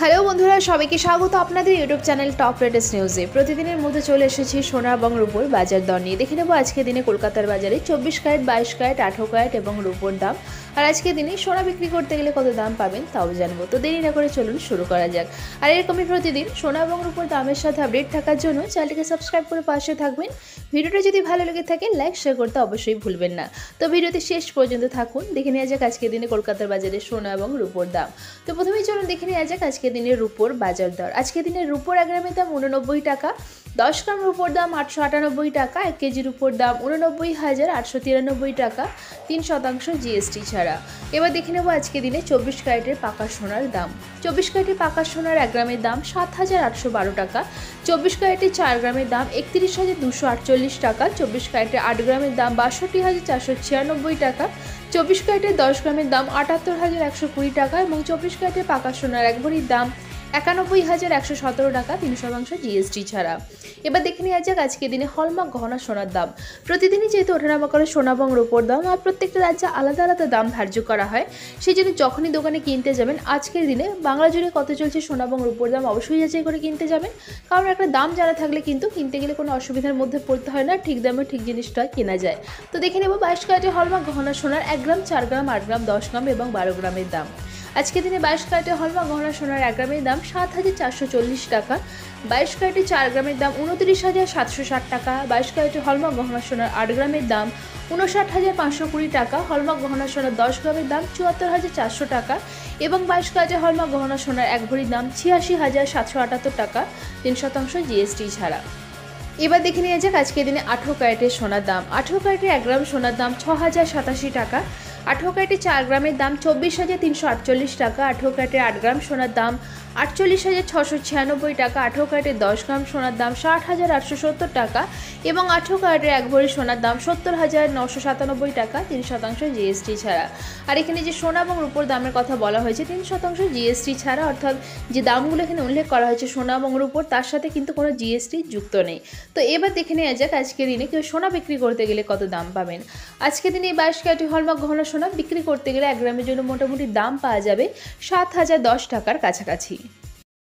Hello বন্ধুরা, সবাইকে স্বাগত আপনাদের ইউটিউব চ্যানেল টপ লেটেস্ট নিউজে। প্রতিদিনের মধ্যে চলে এসেছি সোনা এবং রূপোর বাজার দর নিয়ে। দেখে নেব আজকে দিনে কলকাতার বাজারে 24 ক্যারেট, 22 ক্যারেট, 18 ক্যারেট এবং রূপোর দাম। আর আজকে দিনে সোনা বিক্রি করতে গেলে কত দাম পাবেন তাও জানবো। তো দেরি না করে চলুন শুরু করা যাক। আর এরকমই প্রতিদিন সোনা এবং রূপোর দামের সাথে আপডেট থাকার জন্য চ্যানেলটিকে সাবস্ক্রাইব করে পাশে থাকবেন। ভিডিওটা যদি ভালো লেগে থাকে লাইক শেয়ার করতে অবশ্যই ভুলবেন না। তো ভিডিওতে শেষ পর্যন্ত থাকুন, দেখে নেওয়া যাক আজকে দিনে কলকাতার বাজারে সোনা এবং রূপোর দাম। তো প্রথমেই চলুন দেখে নেওয়া যাক আজকে দিনের রূপোর বাজার দর। আজকে দিনের রূপোর 1 গ্রামের দাম 89 টাকা, 10 গ্রাম রূপোর দাম 898 টাকা, 1 কেজি রূপোর দাম 89,893 টাকা, 3% জিএসটি ছাড়া। এবার দেখে নেব আজকে দিনে 24 ক্যারেটের পাকা সোনার দাম। 24 ক্যারেটের পাকা সোনার 1 গ্রামের দাম 7,812 টাকা, 24 ক্যারেটের 4 গ্রামের দাম 31,248 টাকা, 24 ক্যারেটের 8 গ্রামের দাম 62,496 টাকা, 24 ক্যারেটের 10 গ্রামের দাম 78,120 টাকা এবং 24 ক্যারেটের পাকা সোনার 1 ভরির দাম 91,117 টাকা, 3% জিএসটি ছাড়া। এবার দেখে নেওয়া যাক আজকে দিনে হলমার্ক গহনা সোনার দাম। প্রতিদিনই যেহেতু ওঠানামা করে সোনা এবং রূপোর দাম আর প্রত্যেকটা রাজ্যে আলাদা আলাদা দাম ধার্য করা হয়, সেই জন্য যখনই দোকানে কিনতে যাবেন আজকের দিনে বাংলা জুড়ে কত চলছে সোনা এবং রূপোর দাম অবশ্যই যাচাই করে কিনতে যাবেন। কারণ একটা দাম জানা থাকলে কিন্তু কিনতে গেলে কোনো অসুবিধার মধ্যে পড়তে হয় না, ঠিক দামে ঠিক জিনিসটা কেনা যায়। তো দেখে নেব 22 ক্যারেটের হলমার্ক গহনা সোনার 1 গ্রাম, 4 গ্রাম, 8 গ্রাম, 10 গ্রাম এবং 12 গ্রামের দাম। আজকে দিনে 22 ক্যারেটের হলমার্ক গহনা সোনার 1 গ্রামের দাম 7,440 টাকা, 22 ক্যারেটের 4 গ্রামের দাম 29,760 টাকা, 22 ক্যারেটের হলমার্ক গহনা সোনার 8 গ্রামের দাম 59,520 টাকা, হলমার্ক গহনা সোনার 10 গ্রামের দাম 74,400 টাকা এবং 22 ক্যারেটের হলমার্ক গহনা সোনার 1 ভরির দাম 86,778 টাকা, 3% জিএসটি ছাড়া। এবার দেখে নিয়ে যাক আজকে দিনে 18 ক্যারেটের সোনার দাম। 18 ক্যারেটের 1 গ্রাম সোনার দাম 6,087 টাকা, 18 ক্যারেটের 4 গ্রামের দাম 24,348 টাকা, 18 ক্যারেটের 8 গ্রাম সোনার দাম 48,696 টাকা, 18 ক্যারেটের 10 গ্রাম সোনার দাম 60,870 টাকা এবং 18 ক্যারেটের 1 ভরি সোনার দাম 70,997 টাকা, 3% জিএসটি ছাড়া। আর এখানে যে সোনা এবং রূপোর দামের কথা বলা হয়েছে 3% জিএসটি ছাড়া, অর্থাৎ যে দামগুলো এখানে উল্লেখ করা হয়েছে সোনা এবং রূপোর তার সাথে কিন্তু কোনো জিএসটি যুক্ত নেই। তো এবার দেখে নেওয়া যাক আজকে দিনে কেউ সোনা বিক্রি করতে গেলে কত দাম পাবেন। আজকে দিনে 22 ক্যারেটের হলমার্ক গহনা সোনা বিক্রি করতে গেলে 1 গ্রামের জন্য মোটামুটি দাম পাওয়া যাবে 7,010 টাকার কাছাকাছি।